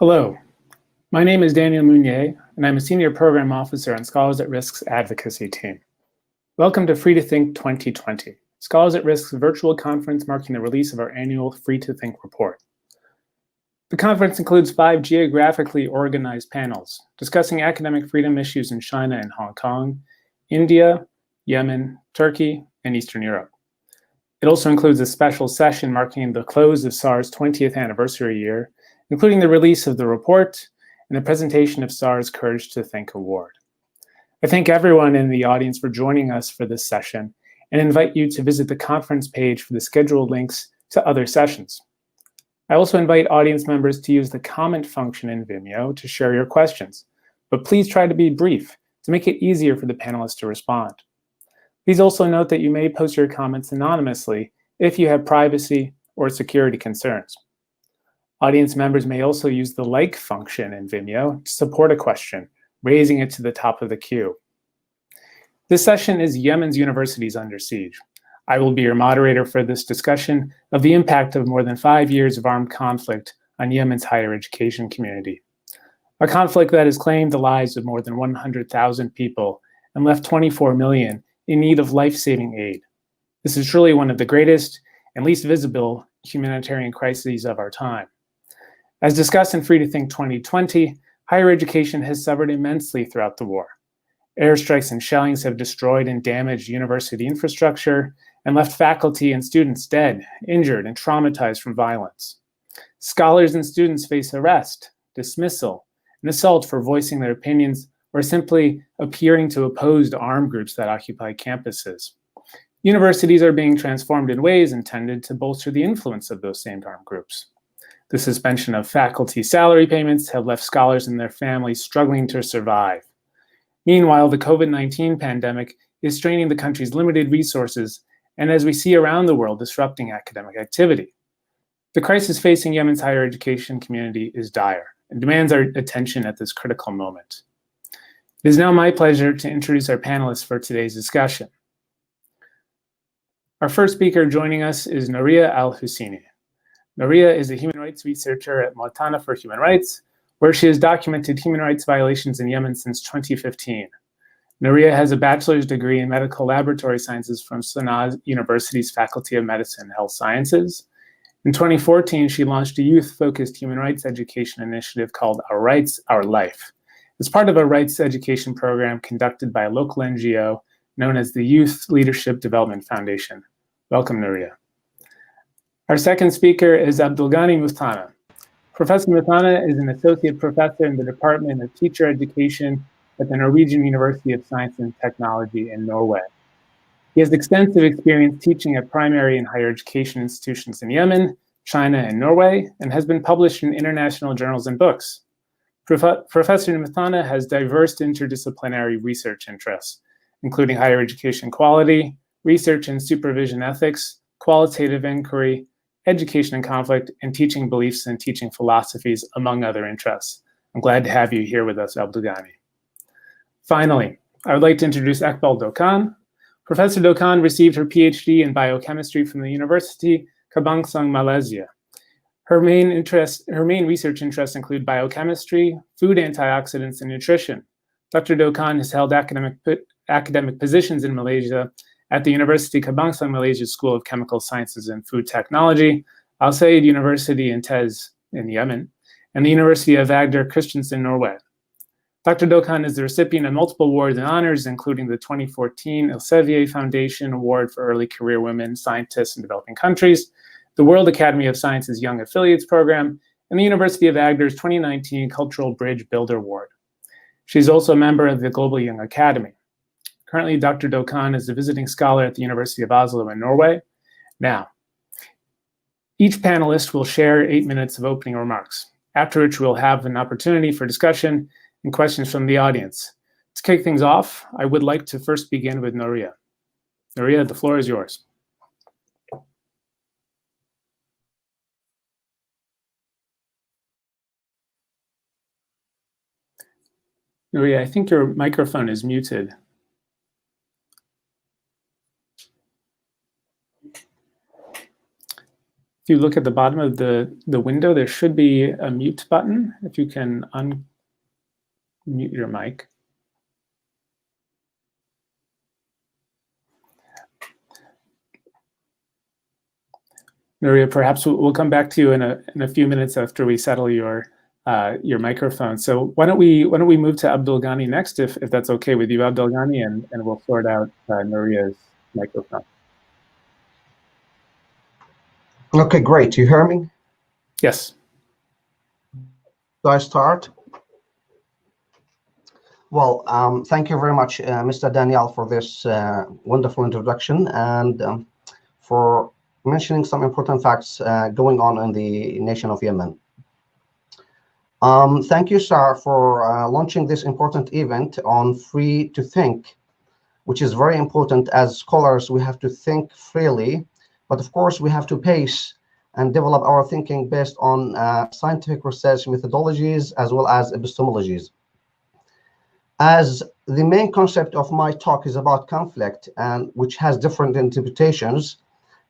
Hello, my name is Daniel Mounier, and I'm a Senior Program Officer on Scholars at Risk's advocacy team. Welcome to Free to Think 2020, Scholars at Risk's virtual conference marking the release of our annual Free to Think report. The conference includes 5 geographically organized panels discussing academic freedom issues in China and Hong Kong, India, Yemen, Turkey, and Eastern Europe. It also includes a special session marking the close of SAR's 20th anniversary year, including the release of the report and the presentation of SAR's Courage to Think Award. I thank everyone in the audience for joining us for this session and invite you to visit the conference page for the scheduled links to other sessions. I also invite audience members to use the comment function in Vimeo to share your questions, but please try to be brief to make it easier for the panelists to respond. Please also note that you may post your comments anonymously if you have privacy or security concerns. Audience members may also use the like function in Vimeo to support a question, raising it to the top of the queue. This session is Yemen's Universities Under Siege. I will be your moderator for this discussion of the impact of more than 5 years of armed conflict on Yemen's higher education community. A conflict that has claimed the lives of more than 100,000 people and left 24 million in need of life-saving aid. This is truly one of the greatest and least visible humanitarian crises of our time. As discussed in Free to Think 2020, higher education has suffered immensely throughout the war. Airstrikes and shellings have destroyed and damaged university infrastructure and left faculty and students dead, injured, and traumatized from violence. Scholars and students face arrest, dismissal, and assault for voicing their opinions or simply appearing to oppose armed groups that occupy campuses. Universities are being transformed in ways intended to bolster the influence of those same armed groups. The suspension of faculty salary payments have left scholars and their families struggling to survive. Meanwhile, the COVID-19 pandemic is straining the country's limited resources and, as we see around the world, disrupting academic activity. The crisis facing Yemen's higher education community is dire and demands our attention at this critical moment. It is now my pleasure to introduce our panelists for today's discussion. Our first speaker joining us is Nouria Al-Husseini. Nouria is a human rights researcher at Mustana for Human Rights, where she has documented human rights violations in Yemen since 2015. Nouria has a bachelor's degree in medical laboratory sciences from Sana'a University's Faculty of Medicine and Health Sciences. In 2014, she launched a youth-focused human rights education initiative called Our Rights, Our Life. It's part of a rights education program conducted by a local NGO known as the Youth Leadership Development Foundation. Welcome, Nouria. Our second speaker is Abdulgani Mustana. Professor Mustana is an associate professor in the Department of Teacher Education at the Norwegian University of Science and Technology in Norway. He has extensive experience teaching at primary and higher education institutions in Yemen, China, and Norway, and has been published in international journals and books. Professor Mustana has diverse interdisciplinary research interests, including higher education quality, research and supervision ethics, qualitative inquiry, education and conflict, and teaching beliefs and teaching philosophies, among other interests. I'm glad to have you here with us, Abdulgani. Finally, I would like to introduce Iqbal Dau Khan. Professor Dau Khan received her PhD in biochemistry from the University Kebangsaan, Malaysia. Her main research interests include biochemistry, food antioxidants, and nutrition. Dr. Dau Khan has held academic positions in Malaysia at the University Kebangsaan Malaysia School of Chemical Sciences and Food Technology, Al Said University in Tez in Yemen, and the University of Agder Christiansen, Norway. Dr. Dau Khan is the recipient of multiple awards and honors, including the 2014 Elsevier Foundation Award for Early Career Women Scientists in Developing Countries, the World Academy of Sciences Young Affiliates Program, and the University of Agder's 2019 Cultural Bridge Builder Award. She's also a member of the Global Young Academy. Currently, Dr. Dau Khan is a visiting scholar at the University of Oslo in Norway. Now, each panelist will share 8 minutes of opening remarks, after which we'll have an opportunity for discussion and questions from the audience. To kick things off, I would like to first begin with Nouria. Nouria, the floor is yours. Nouria, I think your microphone is muted. If you look at the bottom of the window, there should be a mute button. If you can unmute your mic. Nuria, perhaps we'll come back to you in a few minutes after we settle your microphone. So why don't we move to Abdulgani next, if that's okay with you, Abdulgani, and we'll sort out Nuria's microphone. Okay, great. You hear me? Yes. Do I start? Well, thank you very much, Mr. Daniel, for this wonderful introduction and for mentioning some important facts going on in the nation of Yemen. Thank you, sir, for launching this important event on Free to Think, which is very important. As scholars, we have to think freely, but of course, we have to pace and develop our thinking based on scientific research methodologies as well as epistemologies. As the main concept of my talk is about conflict, and which has different interpretations,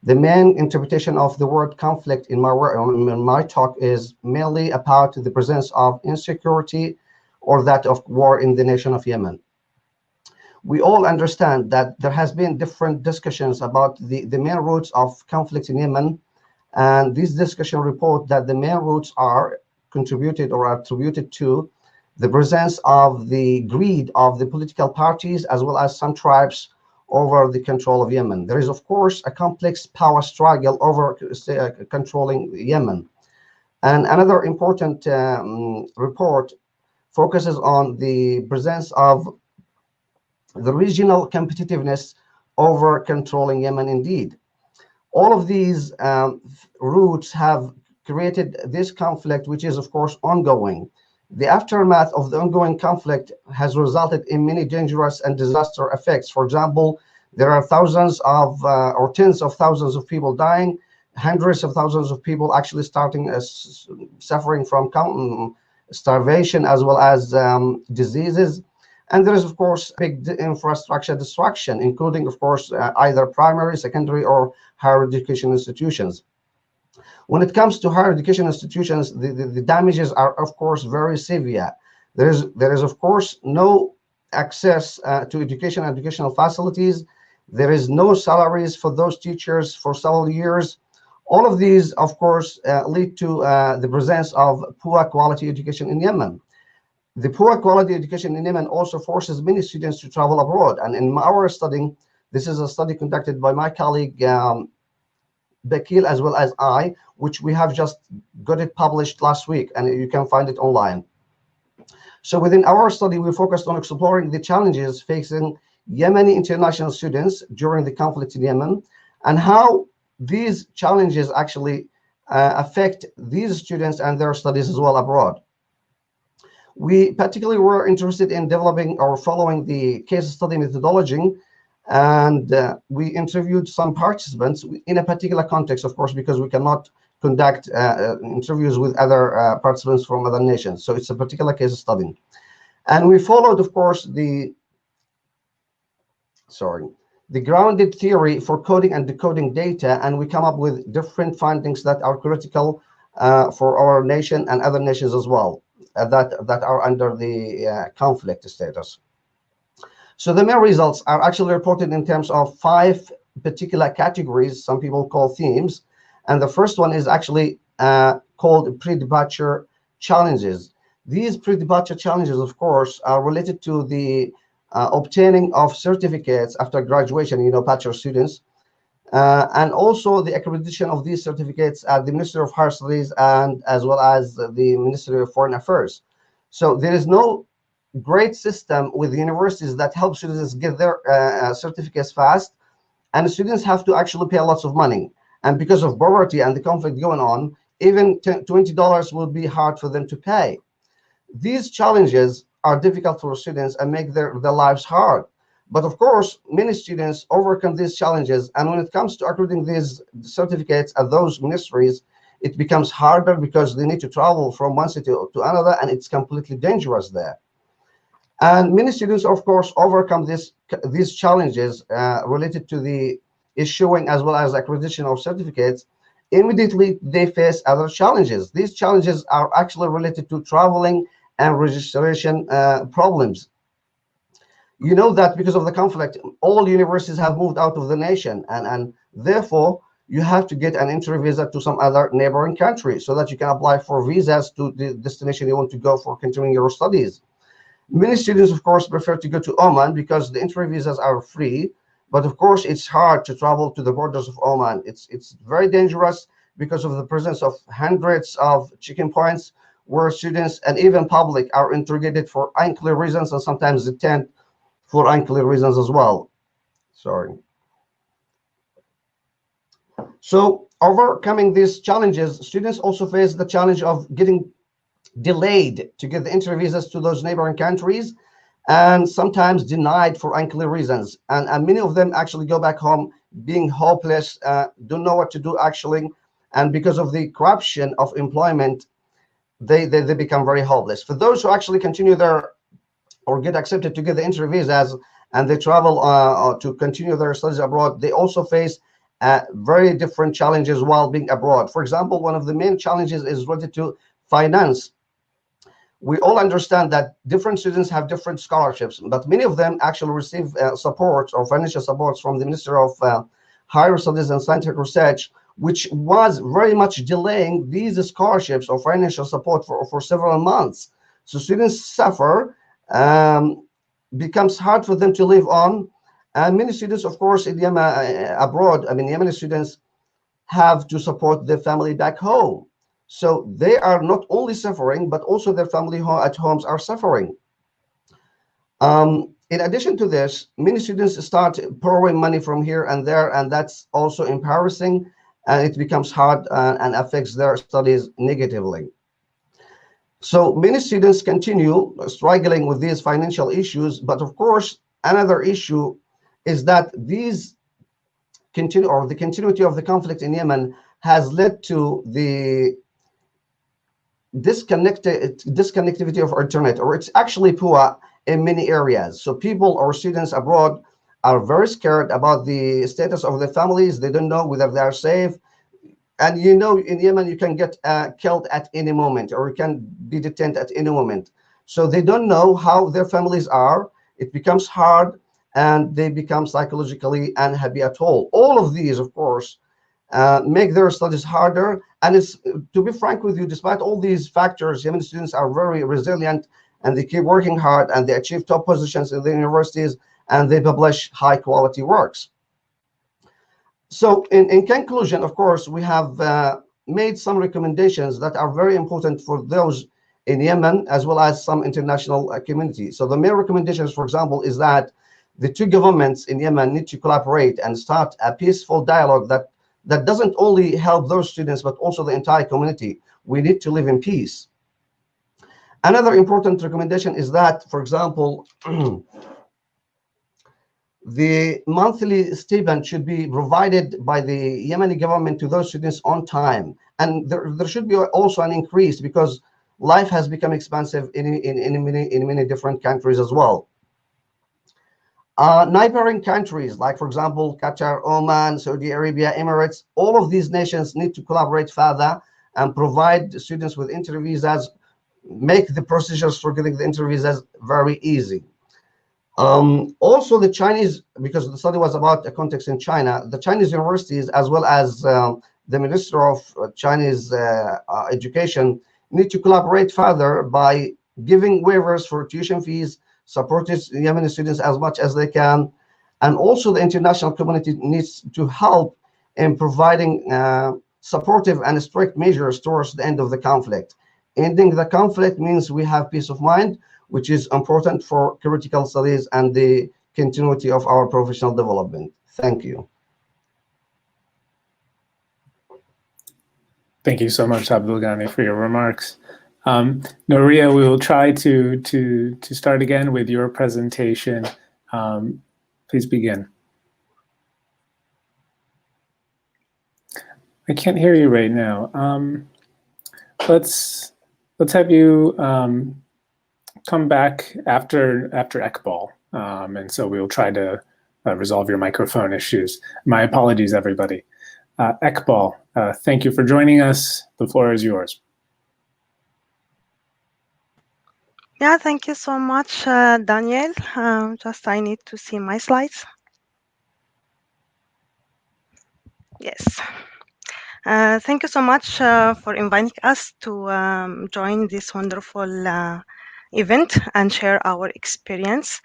the main interpretation of the word conflict in my talk is mainly about the presence of insecurity or that of war in the nation of Yemen. We all understand that there has been different discussions about the main roots of conflict in Yemen, and these discussions report that the main roots are contributed or attributed to the presence of the greed of the political parties as well as some tribes over the control of Yemen. There is, of course, a complex power struggle over controlling Yemen. And another important report focuses on the presence of the regional competitiveness over controlling Yemen indeed. All of these roots have created this conflict, which is, of course, ongoing. The aftermath of the ongoing conflict has resulted in many dangerous and disaster effects. For example, there are thousands of or tens of thousands of people dying, hundreds of thousands of people actually suffering from starvation as well as diseases. And there is, of course, big infrastructure destruction, including, of course, either primary, secondary, or higher education institutions. When it comes to higher education institutions, the damages are, of course, very severe. There is, of course, no access to educational facilities. There is no salaries for those teachers for several years. All of these, of course, lead to the presence of poor quality education in Yemen. The poor quality education in Yemen also forces many students to travel abroad. And in our study, this is a study conducted by my colleague, Bakil, as well as I, which we have just got it published last week, and you can find it online. So within our study, we focused on exploring the challenges facing Yemeni international students during the conflict in Yemen, and how these challenges actually affect these students and their studies as well abroad. We particularly were interested in developing or following the case study methodology, and we interviewed some participants in a particular context, of course, because we cannot conduct interviews with other participants from other nations. So it's a particular case study. And we followed, of course, the grounded theory for coding and decoding data, and we come up with different findings that are critical for our nation and other nations as well, that are under the conflict status. So the main results are actually reported in terms of 5 particular categories, some people call themes. And the first one is actually called pre-departure challenges. These pre-departure challenges, of course, are related to the obtaining of certificates after graduation, bachelor students, and also the accreditation of these certificates at the Ministry of Higher Studies and as well as the Ministry of Foreign Affairs. So there is no great system with universities that help students get their certificates fast, and students have to actually pay lots of money. And because of poverty and the conflict going on, even $20 will be hard for them to pay. These challenges are difficult for students and make their lives hard. But of course, many students overcome these challenges, and when it comes to accrediting these certificates at those ministries, it becomes harder because they need to travel from one city to another, and it's completely dangerous there. And many students, of course, overcome these challenges related to the issuing as well as accreditation of certificates. immediately they face other challenges. These challenges are actually related to traveling and registration problems. You know that because of the conflict, all universities have moved out of the nation, and therefore you have to get an entry visa to some other neighboring country so that you can apply for visas to the destination you want to go for continuing your studies. Many students, of course, prefer to go to Oman because the entry visas are free, but of course it's hard to travel to the borders of Oman. It's very dangerous because of the presence of hundreds of checkpoints where students and even public are interrogated for unclear reasons and sometimes detained for unclear reasons as well. Sorry. So overcoming these challenges, students also face the challenge of getting delayed to get the entry visas to those neighboring countries and sometimes denied for unclear reasons. And many of them actually go back home being hopeless, don't know what to do actually. And because of the corruption of employment, they become very hopeless. For those who actually continue their or get accepted to get the entry visas and they travel to continue their studies abroad, they also face very different challenges while being abroad. For example, one of the main challenges is related to finance. We all understand that different students have different scholarships, but many of them actually receive support or financial supports from the Ministry of Higher Studies and Scientific Research, which was very much delaying these scholarships or financial support for several months. So students suffer, becomes hard for them to live on. And many students, of course, in Yemen, abroad, I mean, Yemeni students have to support their family back home. So they are not only suffering, but also their family at homes are suffering. In addition to this, many students start borrowing money from here and there, and that's also embarrassing, and it becomes hard and affects their studies negatively. So many students continue struggling with these financial issues, but of course, another issue is that the continuity of the conflict in Yemen has led to the disconnectivity of internet, or it's actually poor in many areas. So people or students abroad are very scared about the status of their families. They don't know whether they are safe. And you know, in Yemen, you can get killed at any moment, or you can be detained at any moment. So they don't know how their families are. It becomes hard, and they become psychologically unhappy at all. All of these, of course, make their studies harder. And it's, to be frank with you, despite all these factors, Yemeni students are very resilient, and they keep working hard, and they achieve top positions in the universities, and they publish high quality works. So in conclusion, of course, we have made some recommendations that are very important for those in Yemen, as well as some international community. So the main recommendations, for example, is that the two governments in Yemen need to collaborate and start a peaceful dialogue that doesn't only help those students, but also the entire community. We need to live in peace. Another important recommendation is that, for example, the monthly stipend should be provided by the Yemeni government to those students on time. And there should be also an increase, because life has become expensive in many different countries as well. Neighboring countries, like, for example, Qatar, Oman, Saudi Arabia, Emirates, all of these nations need to collaborate further and provide students with entry visas, make the procedures for getting the entry visas very easy. Also, the Chinese, because the study was about a context in China, the Chinese universities, as well as the Minister of Chinese Education, need to collaborate further by giving waivers for tuition fees, supporting Yemeni students as much as they can. And also the international community needs to help in providing supportive and strict measures towards the end of the conflict. Ending the conflict means we have peace of mind, which is important for critical studies and the continuity of our professional development. Thank you. Thank you so much, Abdulgani, for your remarks. Noria, we will try to start again with your presentation. Please begin. I can't hear you right now. Let's have you come back after Iqbal, and so we'll try to resolve your microphone issues. My apologies, everybody. Iqbal, thank you for joining us. The floor is yours. Yeah, thank you so much, Daniel. Just I need to see my slides. Yes. Thank you so much for inviting us to join this wonderful event and share our experience.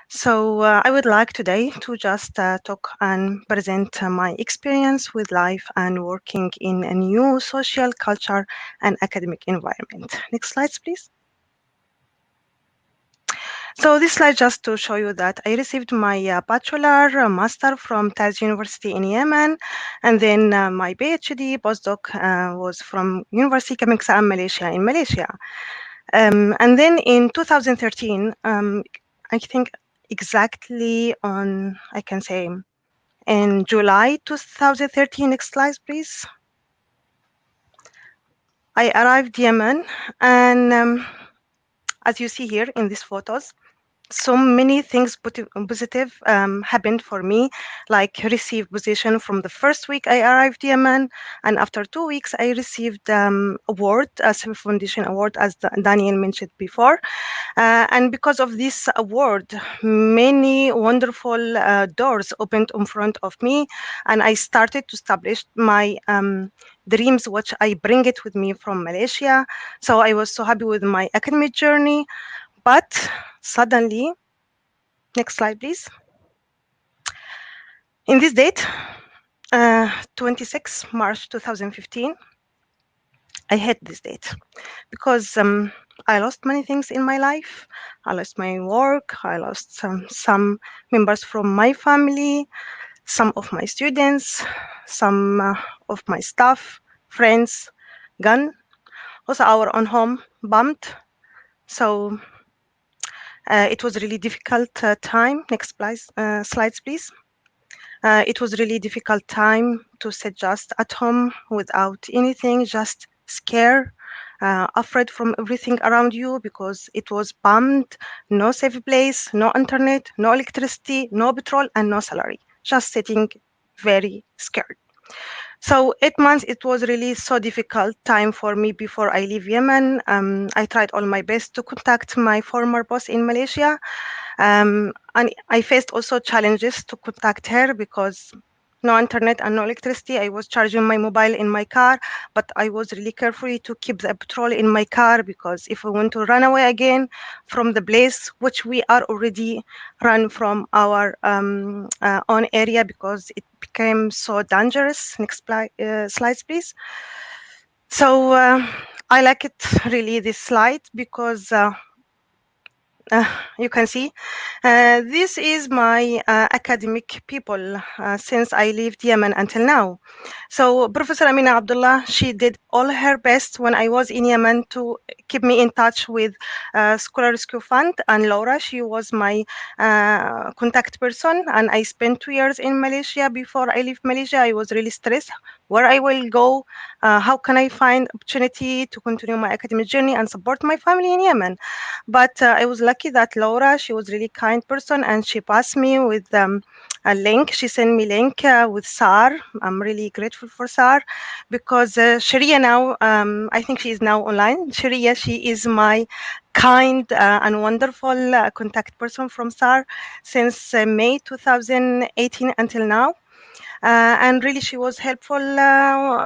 So I would like today to just talk and present my experience with life and working in a new social, culture, and academic environment. Next slides, please. So this slide just to show you that I received my bachelor, master from Taz University in Yemen, and then my PhD postdoc was from University Kemengsaan, Malaysia in Malaysia. And then in 2013, I think exactly on, I can say, in July 2013, next slide, please. I arrived Yemen, and as you see here in these photos, so many things positive happened for me, like received position from the first week I arrived Yemen, and after 2 weeks I received award, a Civil Foundation award, as Daniel mentioned before. And because of this award, many wonderful doors opened in front of me, and I started to establish my dreams, which I bring it with me from Malaysia. So I was so happy with my academic journey, but suddenly, next slide, please. In this date, 26 March 2015, I hate this date because I lost many things in my life. I lost my work. I lost some members from my family, some of my students, some of my staff, friends, gone. Also, our own home bombed. So it was a really difficult time. Next slides, please. It was really difficult time to sit just at home without anything, just scared, afraid from everything around you because it was bombed, no safe place, no internet, no electricity, no petrol, and no salary. Just sitting very scared. So 8 months, it was really so difficult time for me before I leave Yemen. I tried all my best to contact my former boss in Malaysia. And I faced also challenges to contact her because no internet and no electricity. I was charging my mobile in my car, but I was really careful to keep the petrol in my car because if we want to run away again from the place which we are already run from our own area because it became so dangerous. Next slides, please. So I like it really this slide because uh, you can see this is my academic people since I left Yemen until now. So Professor Amina Abdullah, she did all her best when I was in Yemen to keep me in touch with Scholar Rescue Fund, and Laura, she was my contact person, and I spent 2 years in Malaysia. Before I left Malaysia, I was really stressed where I will go, how can I find opportunity to continue my academic journey and support my family in Yemen. But I was lucky that Laura, she was really kind person, and she passed me with a link. She sent me link with SAR. I'm really grateful for SAR because Sharia now, I think she is now online. Sharia, she is my kind and wonderful contact person from SAR since May 2018 until now. And really she was helpful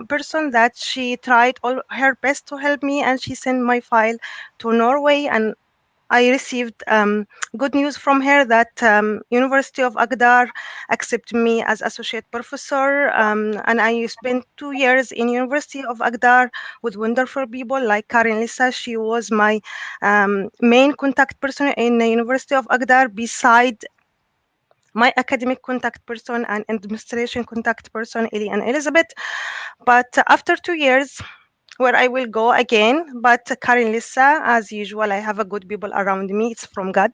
person that she tried all her best to help me, and she sent my file to Norway, and I received good news from her that University of Agdar accepted me as associate professor, and I spent 2 years in University of Agdar with wonderful people like Karen Lisa. She was my main contact person in the University of Agdar beside my academic contact person and administration contact person, Eli and Elizabeth. But after 2 years, where I will go again, but Karin Lissa, as usual, I have a good people around me. It's from God.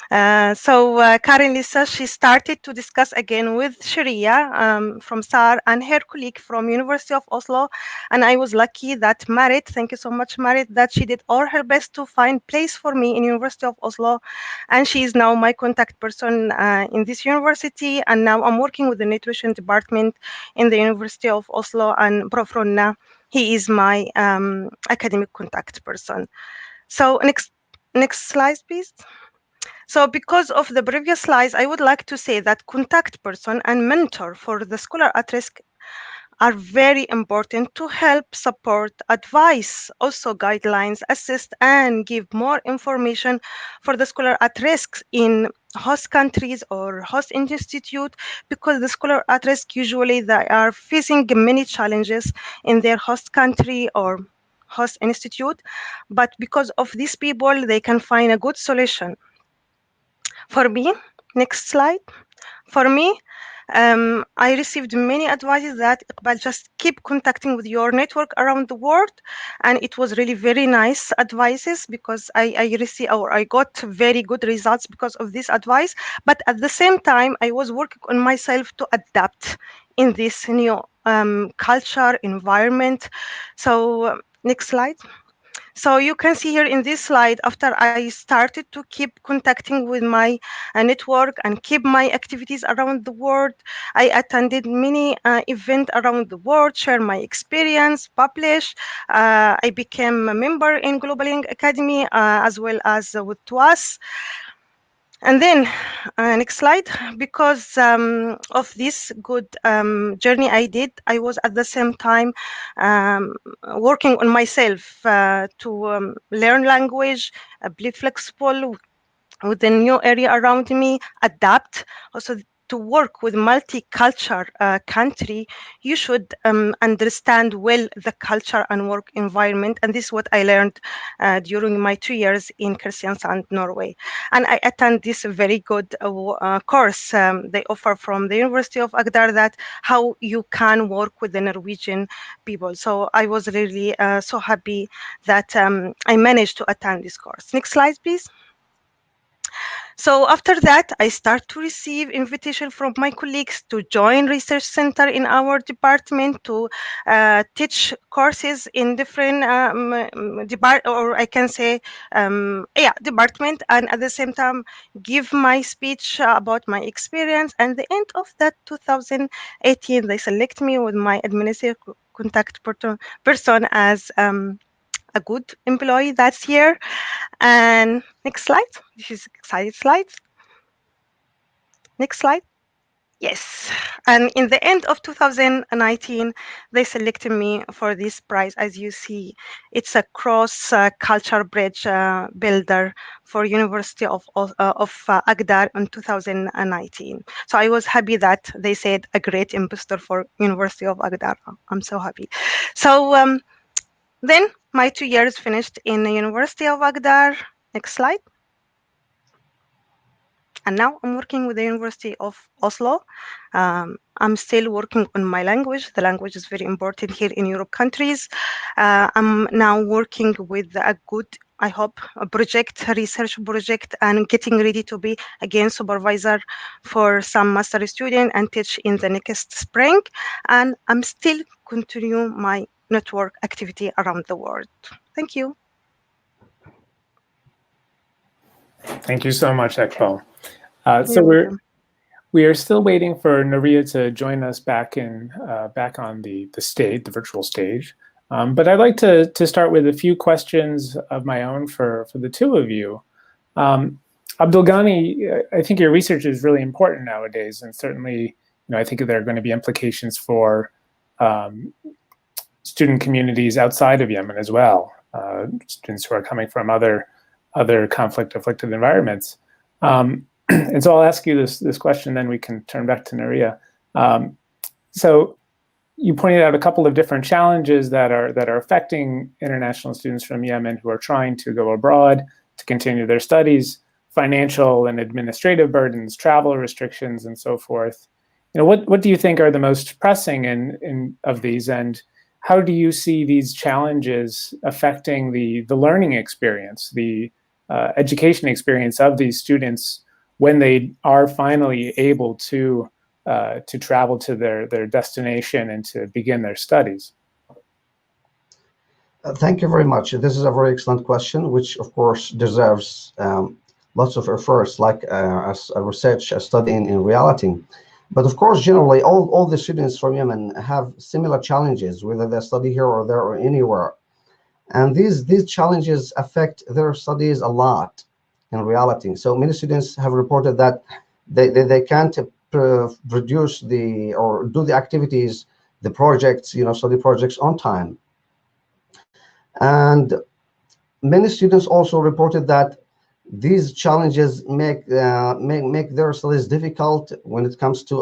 Karen Lisa, she started to discuss again with Sharia from SAR and her colleague from University of Oslo. And I was lucky that Marit, thank you so much, Marit, that she did all her best to find place for me in University of Oslo. And she is now my contact person in this university. And now I'm working with the nutrition department in the University of Oslo. And Prof. Ronna, he is my academic contact person. So next slide, please. So because of the previous slides, I would like to say that contact person and mentor for the scholar at risk are very important to help, support, advise, also guidelines, assist, and give more information for the scholar at risk in host countries or host institute, because the scholar at risk usually they are facing many challenges in their host country or host institute, but because of these people, they can find a good solution. For me, next slide. For me, I received many advices that Iqbal, just keep contacting with your network around the world, and it was really very nice advices because I received or I got very good results because of this advice. But at the same time, I was working on myself to adapt in this new culture environment. So next slide. So you can see here in this slide, after I started to keep contacting with my network and keep my activities around the world, I attended many events around the world, share my experience, publish. I became a member in Global Young Academy as well as with TWAS. And then, next slide, because of this good journey I did, I was at the same time working on myself to learn language, be flexible with the new area around me, adapt. Also, to work with multicultural country, you should understand well the culture and work environment. And this is what I learned during my 2 years in Kristiansand, Norway. And I attend this very good course they offer from the University of Agder, that how you can work with the Norwegian people. So I was really so happy that I managed to attend this course. Next slide, please. So after that, I start to receive invitation from my colleagues to join research center in our department to teach courses in different or I can say, department, and at the same time give my speech about my experience. And the end of that 2018, they select me with my administrative contact person as a good employee that year. And next slide. This is exciting slide. Next slide. Yes. And in the end of 2019, they selected me for this prize. As you see, it's a cross culture bridge builder for University of Agder in 2019. So I was happy that they said a great ambassador for University of Agder. I'm so happy. So then my 2 years finished in the University of Agder. Next slide. And now I'm working with the University of Oslo. I'm still working on my language. The language is very important here in Europe countries. I'm now working with a good, I hope, a research project, and getting ready to be again supervisor for some master student and teach in the next spring. And I'm still continue my network activity around the world. Thank you. Thank you so much, Iqbal. We are still waiting for Nuria to join us back on the stage, the virtual stage. But I'd like to start with a few questions of my own for the two of you. Abdulgani, I think your research is really important nowadays, and certainly, I think there are going to be implications for student communities outside of Yemen as well, students who are coming from other conflict-afflicted environments. And so I'll ask you this question, then we can turn back to Nuria. So you pointed out a couple of different challenges that are affecting international students from Yemen who are trying to go abroad to continue their studies: financial and administrative burdens, travel restrictions, and so forth. What do you think are the most pressing of these, and how do you see these challenges affecting the learning experience, the education experience of these students when they are finally able to travel to their destination and to begin their studies? Thank you very much. This is a very excellent question, which of course deserves lots of efforts, like as a research, a study in reality. But of course, generally, all the students from Yemen have similar challenges, whether they study here or there or anywhere. And these challenges affect their studies a lot in reality. So many students have reported that they can't produce or do the activities, the projects, study projects on time. And many students also reported that these challenges make their studies difficult when it comes to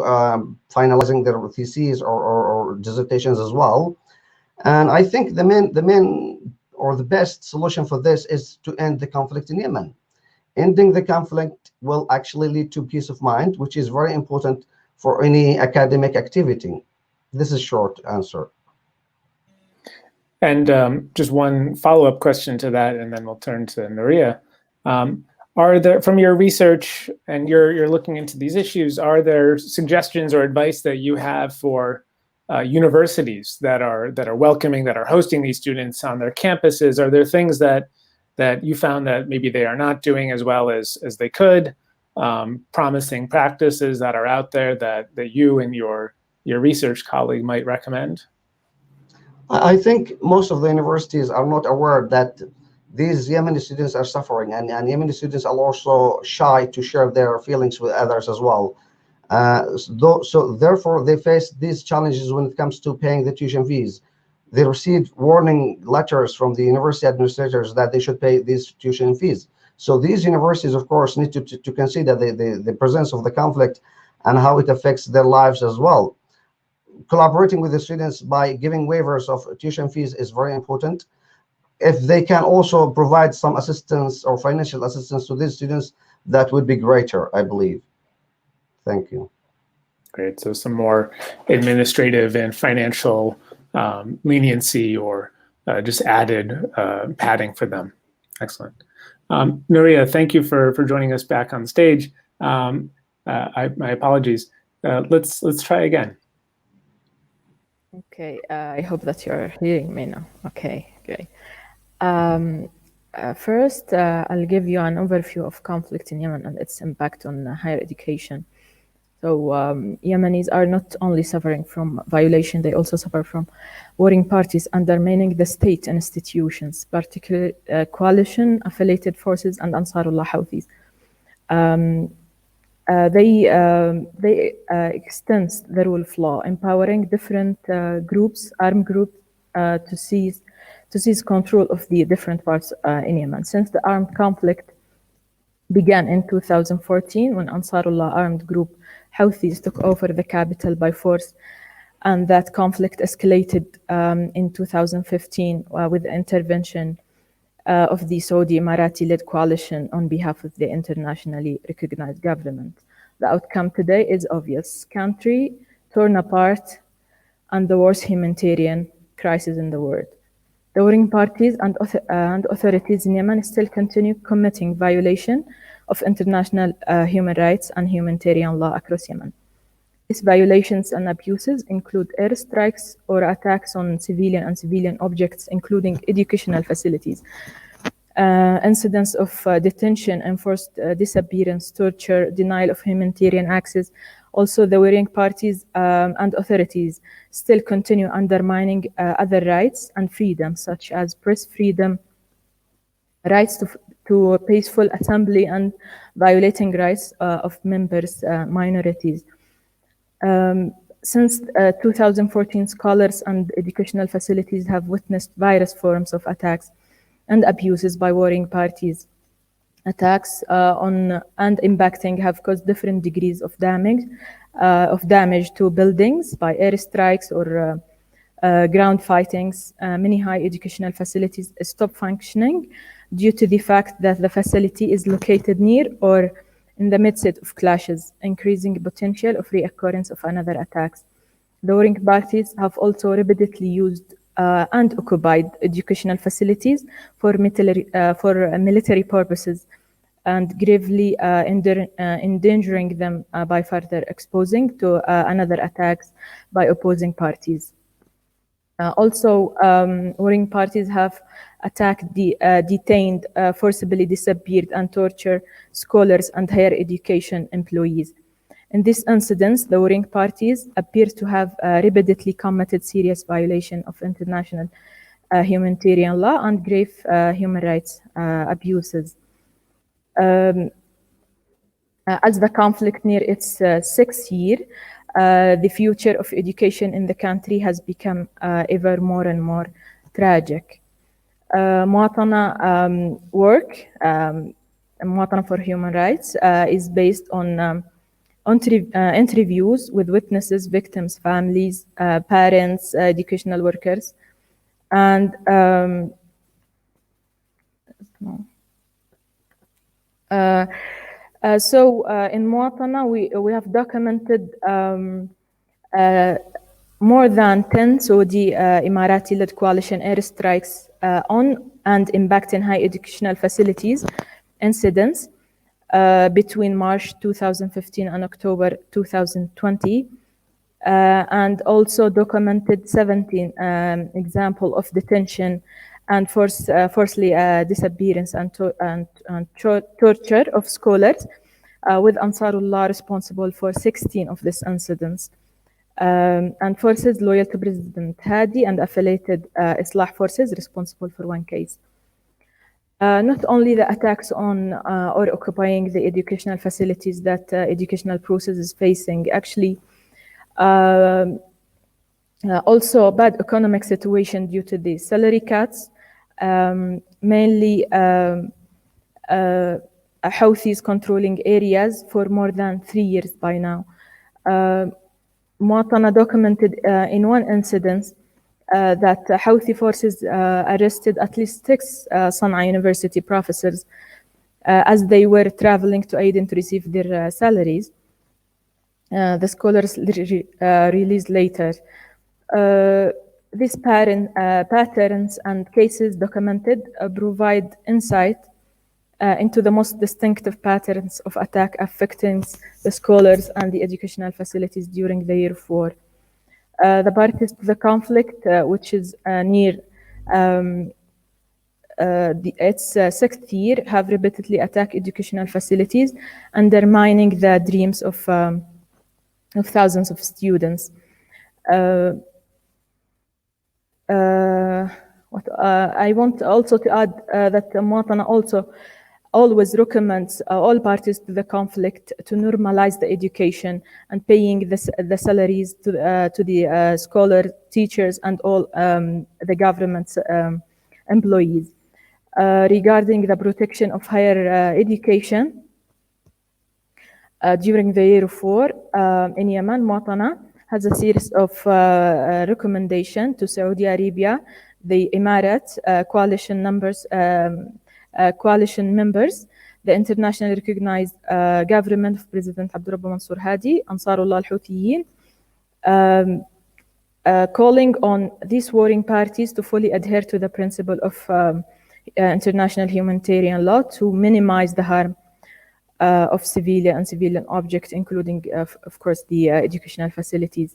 finalizing their theses or dissertations as well. And I think the main or the best solution for this is to end the conflict in Yemen. Ending the conflict will actually lead to peace of mind, which is very important for any academic activity. This is short answer. And just one follow-up question to that, and then we'll turn to Nuria. Are there, from your research and you're looking into these issues, are there suggestions or advice that you have for universities that are welcoming, that are hosting these students on their campuses? Are there things that you found that maybe they are not doing as well as they could? Promising practices that are out there that you and your research colleague might recommend? I think most of the universities are not aware that these Yemeni students are suffering, and Yemeni students are also shy to share their feelings with others as well. So therefore, they face these challenges when it comes to paying the tuition fees. They received warning letters from the university administrators that they should pay these tuition fees. So these universities, of course, need to consider the presence of the conflict and how it affects their lives as well. Collaborating with the students by giving waivers of tuition fees is very important. If they can also provide some assistance or financial assistance to these students, that would be greater, I believe. Thank you. Great. So some more administrative and financial leniency or just added padding for them. Excellent. Nuria, thank you for joining us back on stage. My apologies. Let's try again. Okay, I hope that you're hearing me now. Okay, great. First, I'll give you an overview of conflict in Yemen and its impact on higher education. So Yemenis are not only suffering from violation, they also suffer from warring parties undermining the state institutions, particularly coalition-affiliated forces and Ansarullah Houthis. They extend the rule of law, empowering different armed groups, to seize control of the different parts in Yemen. Since the armed conflict began in 2014, when Ansarullah armed group Houthis took over the capital by force, and that conflict escalated in 2015 with the intervention of the Saudi Emirati-led coalition on behalf of the internationally recognized government. The outcome today is obvious: country torn apart and the worst humanitarian crisis in the world. The warring parties and authorities in Yemen still continue committing violation of international human rights and humanitarian law across Yemen. These violations and abuses include airstrikes or attacks on civilian objects, including educational facilities, incidents of detention, enforced disappearance, torture, denial of humanitarian access. Also, the warring parties and authorities still continue undermining other rights and freedoms, such as press freedom, rights to peaceful assembly, and violating rights of members, minorities. Since 2014, scholars and educational facilities have witnessed various forms of attacks and abuses by warring parties. Attacks on and impacting have caused different degrees of damage to buildings by airstrikes or ground fightings. Many high educational facilities stop functioning due to the fact that the facility is located near or in the midst of clashes, increasing the potential of reoccurrence of another attacks. The warring parties have also repeatedly used and occupied educational facilities for military purposes, and gravely endangering them by further exposing to another attacks by opposing parties. Also, warring parties have attacked, detained, forcibly disappeared, and tortured scholars and higher education employees. In this incident, the warring parties appear to have repeatedly committed serious violation of international humanitarian law and grave human rights abuses. As the conflict near its sixth year, the future of education in the country has become ever more and more tragic. Muwatana work, Muwatana for Human Rights, is based on interviews with witnesses, victims, families, parents, educational workers, and in Muwatana, we have documented more than 10 Saudi Emirati-led coalition airstrikes on and impacting high educational facilities incidents between March 2015 and October 2020, and also documented 17 examples of detention and forcefully disappearance and torture of scholars, with Ansarullah responsible for 16 of these incidents, and forces loyal to President Hadi and affiliated Islah forces responsible for one case. Not only the attacks on or occupying the educational facilities that educational process is facing, actually, also a bad economic situation due to the salary cuts, mainly Houthis controlling areas for more than 3 years by now. Muwatana documented in one incident that Houthi forces arrested at least 6 Sana'a University professors as they were traveling to Aden to receive their salaries. The scholars released later. These patterns and cases documented provide insight into the most distinctive patterns of attack affecting the scholars and the educational facilities during the year 4. The parties to the conflict, which is near its 6th year, have repeatedly attacked educational facilities, undermining the dreams of thousands of students. I want also to add that Muwatana also always recommends all parties to the conflict to normalize the education and paying the salaries to the scholars, teachers, and all the government's employees. Regarding the protection of higher education, during the year 4 in Yemen, Muwatana has a series of recommendations to Saudi Arabia, the Emirates, coalition members, the internationally recognized government of President Abdurrabbi Mansour Hadi, Ansarullah al-Houthiyyin, calling on these warring parties to fully adhere to the principle of international humanitarian law to minimize the harm of civilian and civilian objects, including, of course, the educational facilities.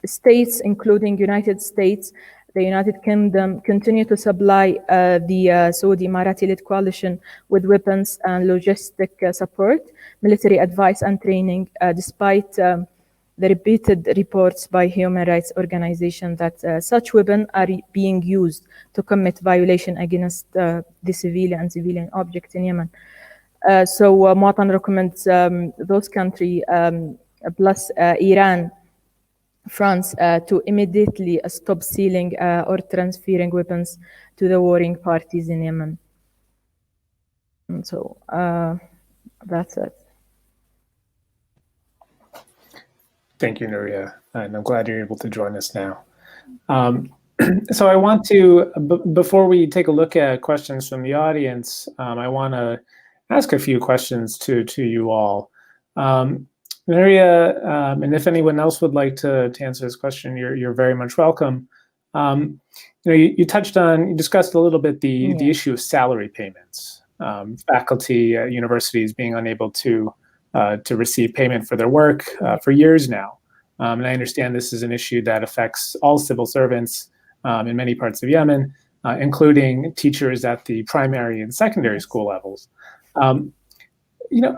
States, including United States, the United Kingdom, continue to supply the Saudi Emirati-led coalition with weapons and logistic support, military advice and training, despite the repeated reports by human rights organizations that such weapons are being used to commit violation against the civilian and civilian objects in Yemen. So Muwatana recommends those countries, plus Iran, France, to immediately stop selling or transferring weapons to the warring parties in Yemen. And so that's it. Thank you, Nuria, and I'm glad you're able to join us now. So I want to, before we take a look at questions from the audience, I want to ask a few questions to you all. Maria, and if anyone else would like to answer this question, you're very much welcome. You touched on, you discussed a little bit the issue of salary payments. Faculty at universities being unable to receive payment for their work for years now. And I understand this is an issue that affects all civil servants in many parts of Yemen, including teachers at the primary and secondary school levels. I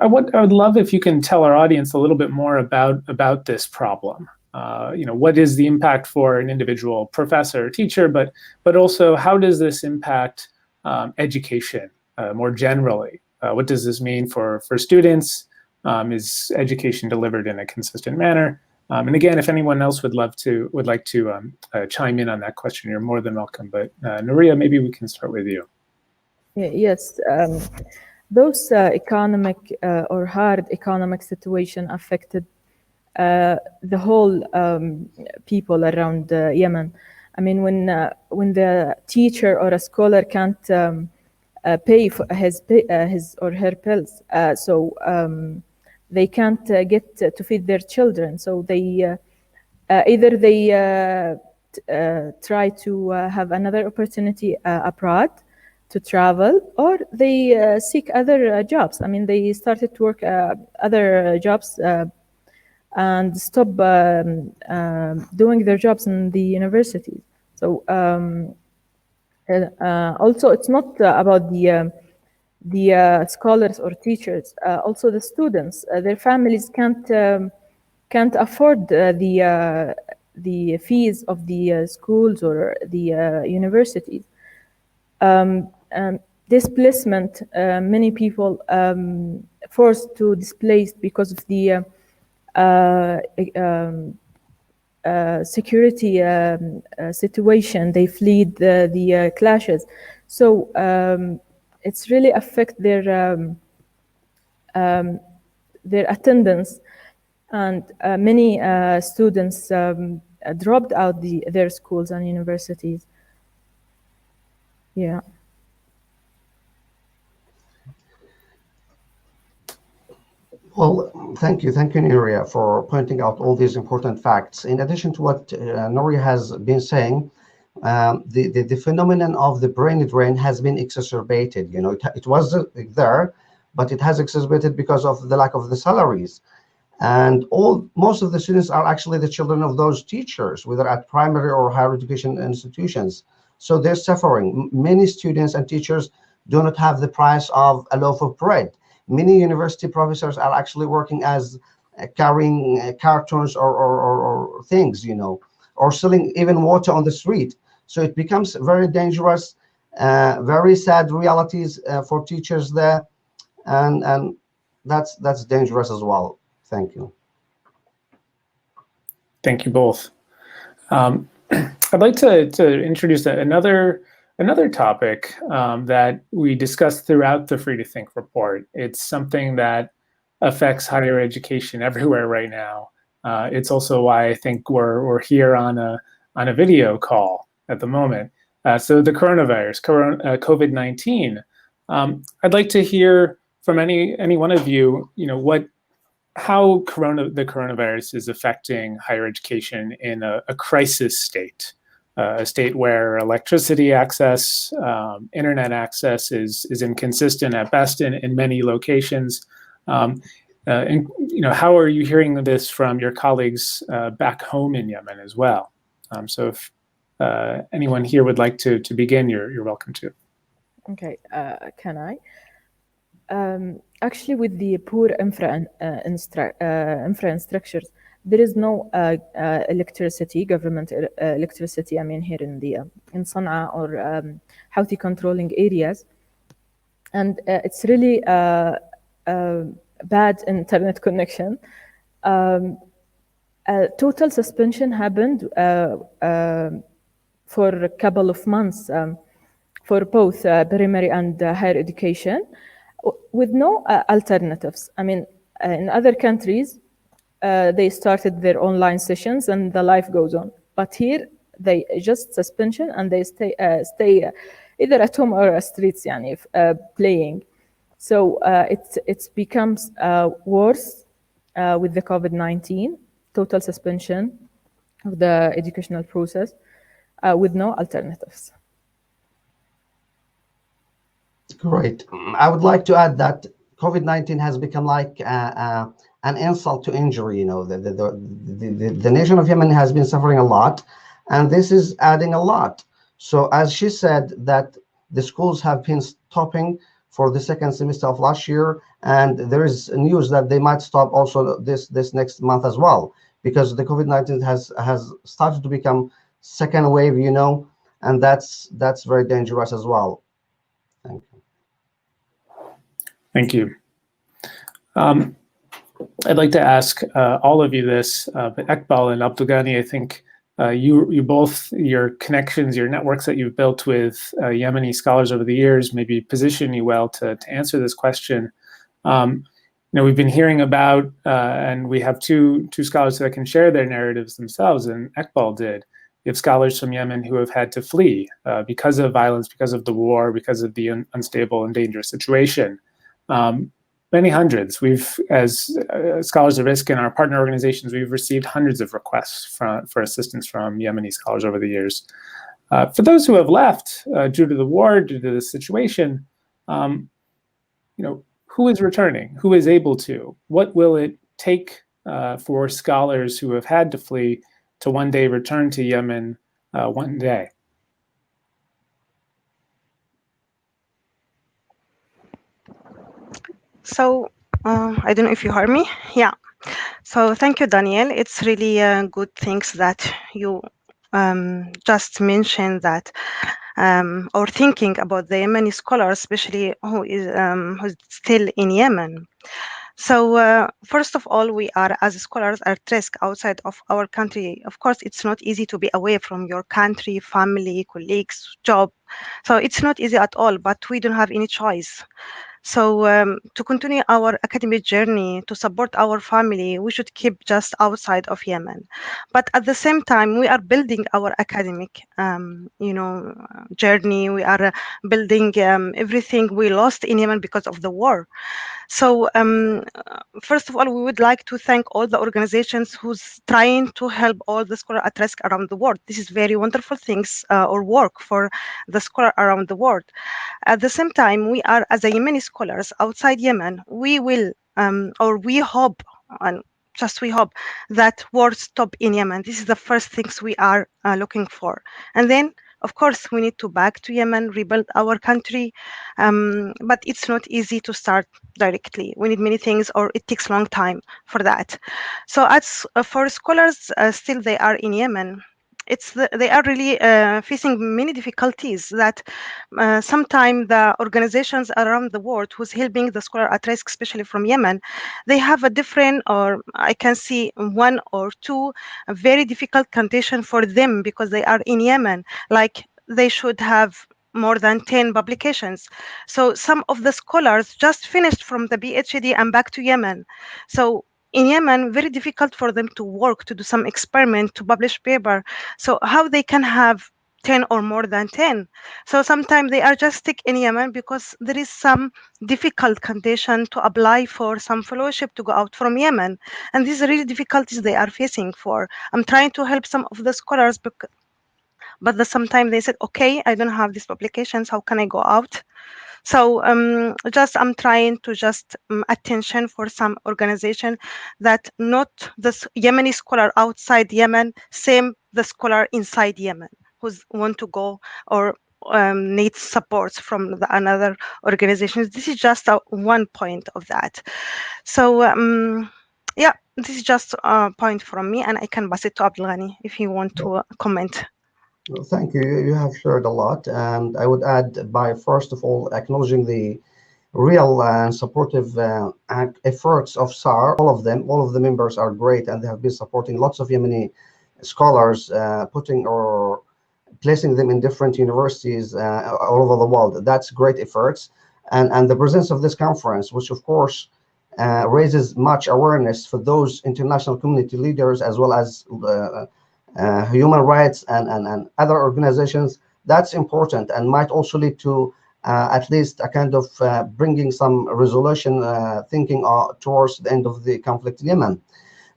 would love if you can tell our audience a little bit more about this problem. What is the impact for an individual professor or teacher, but also how does this impact education more generally? What does this mean for students? Is education delivered in a consistent manner? And again, if anyone else would like to chime in on that question, you're more than welcome. But Nuria, maybe we can start with you. Yes, those economic or hard economic situation affected the whole people around Yemen. I mean, when the teacher or a scholar can't pay for his or her bills, so they can't get to feed their children. So they either they try to have another opportunity abroad to travel, or they seek other jobs. I mean, they started to work other jobs and stop doing their jobs in the universities. So also, it's not about the scholars or teachers. Also, the students, their families can't afford the fees of the schools or the universities. Displacement, many people forced to displaced because of the security situation. They fled the clashes, so it's really affect their attendance, and many students dropped out their schools and universities. Yeah. Well, thank you, Nuria, for pointing out all these important facts. In addition to what Nuria has been saying, the phenomenon of the brain drain has been exacerbated. It was there, but it has exacerbated because of the lack of the salaries. And most of the students are actually the children of those teachers, whether at primary or higher education institutions. So they're suffering. Many students and teachers do not have the price of a loaf of bread. Many university professors are actually working as carrying cartons or things, or selling even water on the street. So it becomes very dangerous, very sad realities for teachers there, and that's dangerous as well. Thank you. Thank you both. I'd like to introduce another topic that we discussed throughout the Free to Think report. It's something that affects higher education everywhere right now. It's also why I think we're here on a video call at the moment. So the coronavirus, COVID-19. I'd like to hear from any one of you, how the coronavirus is affecting higher education in a crisis state. A state where electricity access, internet access is inconsistent at best in many locations. And how are you hearing this from your colleagues back home in Yemen as well? So if anyone here would like to begin, you're welcome to. Okay, can I? Actually, with the poor infrastructures, there is no electricity, government electricity. I mean, here in Sana'a or Houthi controlling areas, and it's really bad internet connection. Total suspension happened for a couple of months for both primary and higher education, with no alternatives. I mean, in other countries, they started their online sessions and the life goes on. But here, they just suspension and they stay either at home or streets, playing. So it becomes worse with the COVID-19, total suspension of the educational process with no alternatives. Great. I would like to add that COVID-19 has become like an insult to injury. You know, the nation of Yemen has been suffering a lot, and this is adding a lot. So as she said, that the schools have been stopping for the second semester of last year, and there is news that they might stop also this next month as well, because the COVID-19 has started to become second wave, you know, and that's very dangerous as well. Thank you. Thank you. I'd like to ask all of you this, but Iqbal and Abdulgani, I think you both, your connections, your networks that you've built with Yemeni scholars over the years maybe position you well to answer this question. You know, we've been hearing about, and we have two scholars that can share their narratives themselves, and Iqbal did. You have scholars from Yemen who have had to flee because of violence, because of the war, because of the unstable and dangerous situation. Many hundreds. We've, as Scholars at Risk and our partner organizations, we've received hundreds of requests for assistance from Yemeni scholars over the years. For those who have left due to the war, due to the situation, you know, who is returning? Who is able to? What will it take for scholars who have had to flee to one day return to Yemen one day? So I don't know if you heard me. Yeah. So thank you, Daniel. It's really good things that you just mentioned that, or thinking about the Yemeni scholar, especially who's still in Yemen. So first of all, we are, as scholars, at risk outside of our country. Of course, it's not easy to be away from your country, family, colleagues, job. So it's not easy at all, but we don't have any choice. So to continue our academic journey, to support our family, we should keep just outside of Yemen. But at the same time, we are building our academic, journey. We are building everything we lost in Yemen because of the war. So first of all, we would like to thank all the organizations who's trying to help all the scholars at risk around the world. This is very wonderful things or work for the scholar around the world. At the same time, we are, as a Yemeni scholars outside Yemen, we will, or we hope, and just we hope that war stop in Yemen. This is the first things we are looking for. And then, of course, we need to back to Yemen, rebuild our country, but it's not easy to start directly. We need many things, or it takes a long time for that. So as for scholars, still they are in Yemen. They are really facing many difficulties that sometimes the organizations around the world who's helping the scholar at risk, especially from Yemen, they have a different, or I can see one or two very difficult condition for them because they are in Yemen. Like they should have more than 10 publications. So some of the scholars just finished from the PhD and back to Yemen. So in Yemen, very difficult for them to work, to do some experiment, to publish paper. So how they can have 10 or more than 10? So sometimes they are just stuck in Yemen because there is some difficult condition to apply for some fellowship to go out from Yemen. And these are really difficulties they are facing for. I'm trying to help some of the scholars, but sometimes they said, okay, I don't have these publications. How can I go out? So just I'm trying to just attention for some organization that not the Yemeni scholar outside Yemen, same the scholar inside Yemen who's want to go or needs support from another organizations. This is just one point of that. So yeah, this is just a point from me, and I can pass it to Abdulgani if you want to comment. Well, thank you. You have shared a lot, and I would add by first of all acknowledging the real and supportive efforts of SAR. All of them, all of the members are great, and they have been supporting lots of Yemeni scholars, putting or placing them in different universities all over the world. That's great efforts, and the presence of this conference, which of course raises much awareness for those international community leaders as well as human rights and other organizations. That's important and might also lead to at least a kind of bringing some resolution thinking towards the end of the conflict in Yemen.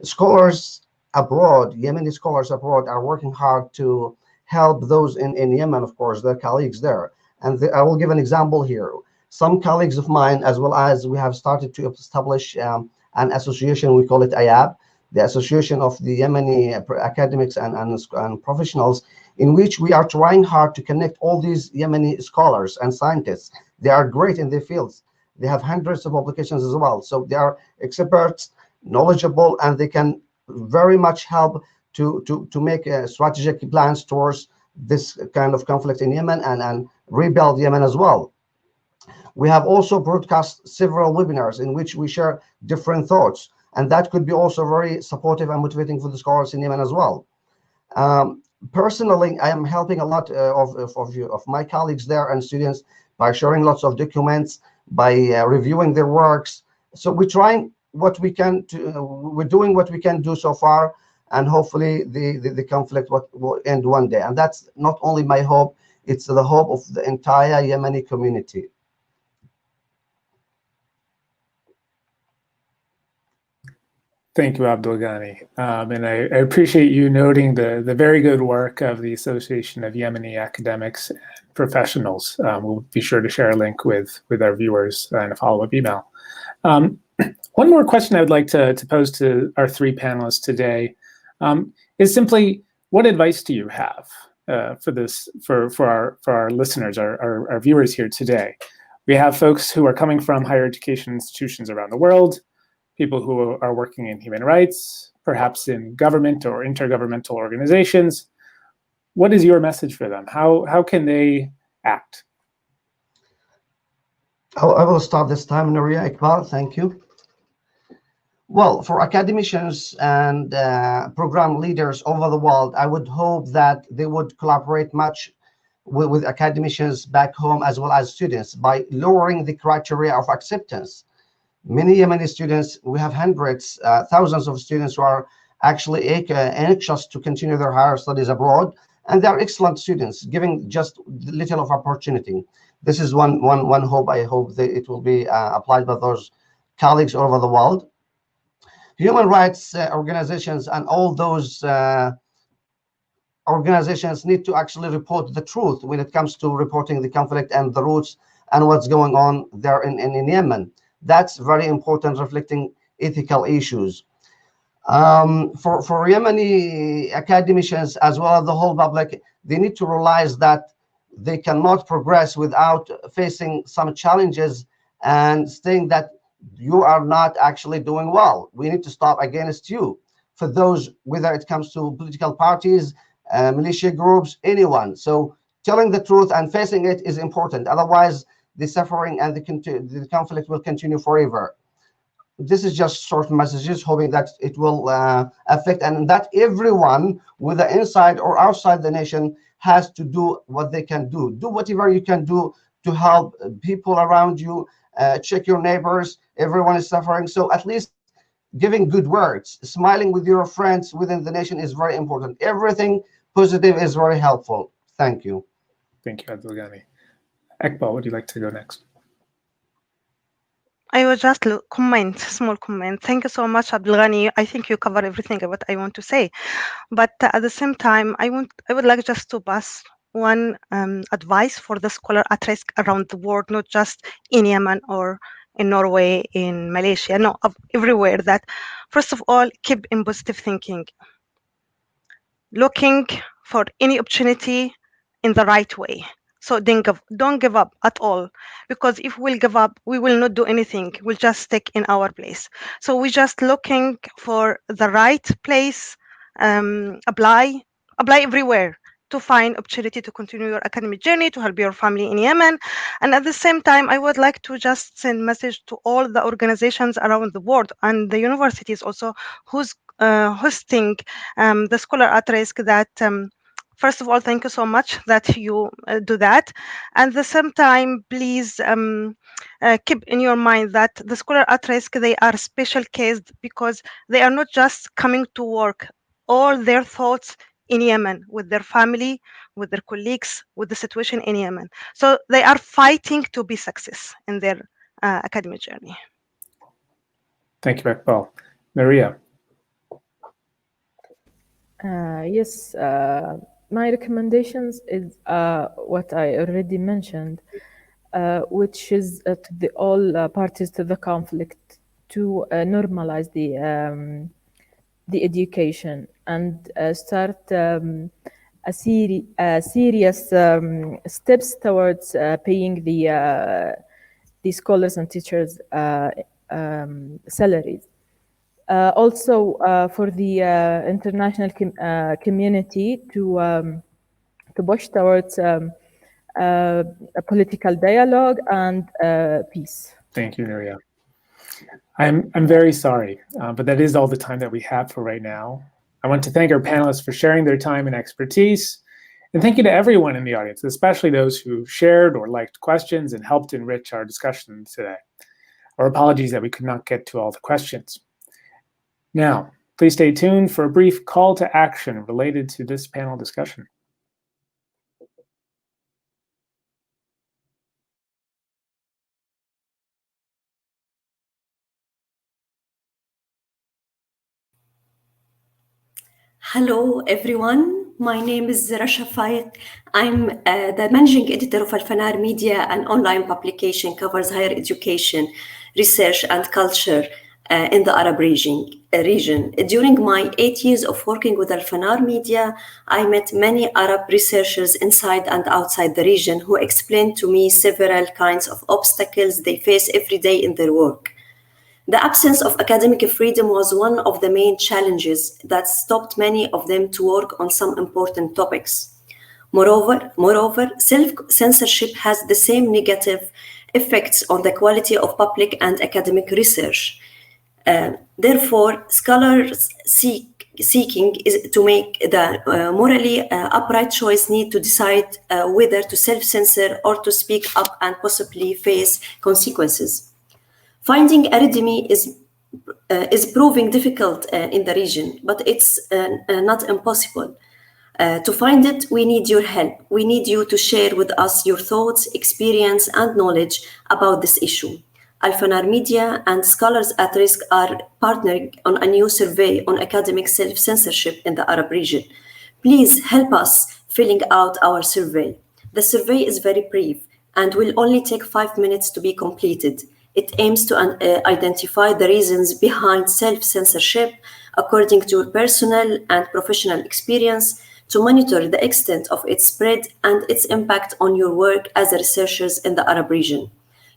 Scholars abroad, Yemeni scholars abroad, are working hard to help those in Yemen, of course, their colleagues there. And I will give an example here. Some colleagues of mine, as well as we have started to establish an association, we call it AYAB, the Association of the Yemeni Academics and Professionals, in which we are trying hard to connect all these Yemeni scholars and scientists. They are great in their fields. They have hundreds of publications as well. So they are experts, knowledgeable, and they can very much help to make strategic plans towards this kind of conflict in Yemen and rebuild Yemen as well. We have also broadcast several webinars in which we share different thoughts, and that could be also very supportive and motivating for the scholars in Yemen as well. Personally, I am helping a lot of my colleagues there and students by sharing lots of documents, by reviewing their works. So we're trying what we can we're doing what we can do so far, and hopefully the conflict will end one day. And that's not only my hope, it's the hope of the entire Yemeni community. Thank you, Abdulgani. And I appreciate you noting the very good work of the Association of Yemeni Academics and Professionals. We'll be sure to share a link with our viewers in a follow-up email. One more question I would like to pose to our three panelists today is simply, what advice do you have for our listeners, our viewers here today? We have folks who are coming from higher education institutions around the world, people who are working in human rights, perhaps in government or intergovernmental organizations. What is your message for them? How can they act? I will start this time, Nuria. Iqbal, thank you. Well, for academicians and program leaders over the world, I would hope that they would collaborate much with academicians back home as well as students by lowering the criteria of acceptance. Many Yemeni students, we have hundreds, thousands of students who are actually anxious to continue their higher studies abroad, and they are excellent students, giving just little of opportunity. This is one hope. I hope that it will be applied by those colleagues all over the world. Human rights organizations and all those organizations need to actually report the truth when it comes to reporting the conflict and the roots and what's going on there in Yemen. That's very important, reflecting ethical issues. For Yemeni academicians as well as the whole public, they need to realize that they cannot progress without facing some challenges and saying that you are not actually doing well. We need to stop against you. For those, whether it comes to political parties, militia groups, anyone. So telling the truth and facing it is important. Otherwise, the suffering and the conflict will continue forever. This is just short messages, hoping that it will affect, and that everyone, whether inside or outside the nation, has to do what they can do. Do whatever you can do to help people around you. Check your neighbors. Everyone is suffering. So at least giving good words, smiling with your friends within the nation is very important. Everything positive is very helpful. Thank you. Thank you, Abdulgani. Iqbal, would you like to go next? I will just small comment. Thank you so much, Abdulgani. I think you covered everything what I want to say. But at the same time, I would like just to pass one advice for the scholar at risk around the world, not just in Yemen or in Norway, in Malaysia, no, everywhere. That first of all, keep in positive thinking, looking for any opportunity in the right way. So don't give up at all, because if we'll give up, we will not do anything. We'll just stick in our place. So we're just looking for the right place, apply everywhere to find opportunity to continue your academic journey, to help your family in Yemen. And at the same time, I would like to just send message to all the organizations around the world and the universities also who's hosting the scholar at risk, that first of all, thank you so much that you do that. And at the same time, please keep in your mind that the scholar at risk, they are special case because they are not just coming to work. All their thoughts in Yemen with their family, with their colleagues, with the situation in Yemen. So they are fighting to be success in their academic journey. Thank you, Iqbal. Maria. Yes, my recommendations is what I already mentioned, which is to all parties to the conflict to normalize the education and start serious steps towards paying the scholars and teachers salaries. Also, for the international community to push towards a political dialogue and peace. Thank you, Maria. I'm very sorry, but that is all the time that we have for right now. I want to thank our panelists for sharing their time and expertise. And thank you to everyone in the audience, especially those who shared or liked questions and helped enrich our discussion today. Our apologies that we could not get to all the questions. Now, please stay tuned for a brief call to action related to this panel discussion. Hello, everyone. My name is Rasha Faiq. I'm the managing editor of Al-Fanar Media, an online publication covers higher education, research, and culture in the Arab region. During my 8 years of working with Al-Fanar Media, I met many Arab researchers inside and outside the region who explained to me several kinds of obstacles they face every day in their work. The absence of academic freedom was one of the main challenges that stopped many of them to work on some important topics. Moreover, self-censorship has the same negative effects on the quality of public and academic research. Therefore, scholars seeking is to make the morally upright choice need to decide whether to self-censor or to speak up and possibly face consequences. Finding a remedy is proving difficult in the region, but it's not impossible. To find it, we need your help. We need you to share with us your thoughts, experience, and knowledge about this issue. Al-Fanar Media and Scholars at Risk are partnering on a new survey on academic self-censorship in the Arab region. Please help us filling out our survey. The survey is very brief and will only take 5 minutes to be completed. It aims to identify the reasons behind self-censorship according to your personal and professional experience, to monitor the extent of its spread and its impact on your work as researchers in the Arab region.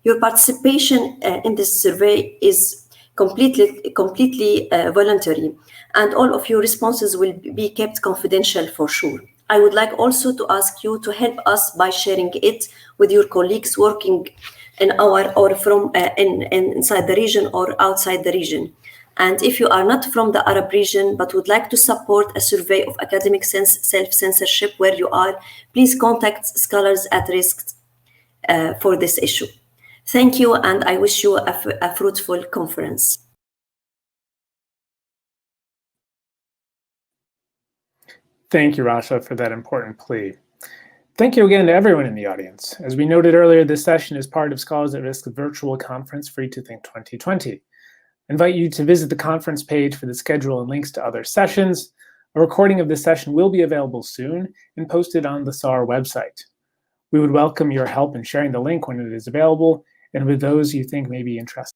Your participation in this survey is completely voluntary, and all of your responses will be kept confidential for sure. I would like also to ask you to help us by sharing it with your colleagues working in our or from inside the region or outside the region. And if you are not from the Arab region but would like to support a survey of academic self-censorship where you are, please contact Scholars at Risk for this issue. Thank you, and I wish you a fruitful conference. Thank you, Rasha, for that important plea. Thank you again to everyone in the audience. As we noted earlier, this session is part of Scholars at Risk's virtual conference, Free to Think 2020. I invite you to visit the conference page for the schedule and links to other sessions. A recording of this session will be available soon and posted on the SAR website. We would welcome your help in sharing the link when it is available and with those you think may be interested.